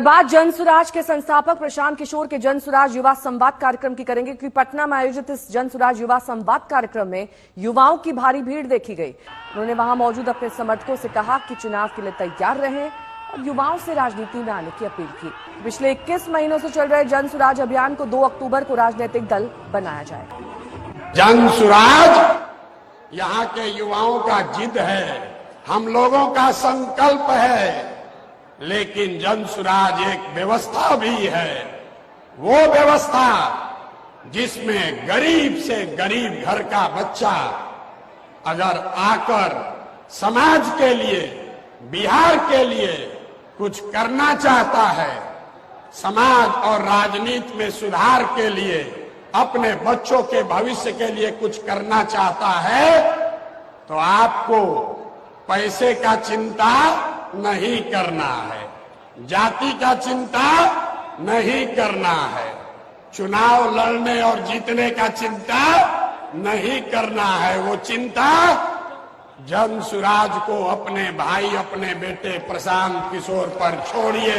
बात जन सुराज के संस्थापक प्रशांत किशोर के जन सुराज युवा संवाद कार्यक्रम की करेंगे, क्योंकि पटना में आयोजित इस जन सुराज युवा संवाद कार्यक्रम में युवाओं की भारी भीड़ देखी गई। उन्होंने वहां मौजूद अपने समर्थकों से कहा कि चुनाव के लिए तैयार रहें और युवाओं से राजनीति में आने की अपील की। पिछले 21 महीनों से चल रहे जन सुराज अभियान को 2 अक्टूबर को राजनीतिक दल बनाया जाएगा। जन सुराज यहाँ के युवाओं का जिद है, हम लोगों का संकल्प है, लेकिन जन सुराज एक व्यवस्था भी है। वो व्यवस्था जिसमें गरीब से गरीब घर का बच्चा अगर आकर समाज के लिए, बिहार के लिए कुछ करना चाहता है, समाज और राजनीति में सुधार के लिए, अपने बच्चों के भविष्य के लिए कुछ करना चाहता है, तो आपको पैसे का चिंता नहीं करना है, जाति का चिंता नहीं करना है, चुनाव लड़ने और जीतने का चिंता नहीं करना है। वो चिंता जन सुराज को अपने भाई, अपने बेटे प्रशांत किशोर पर छोड़िए।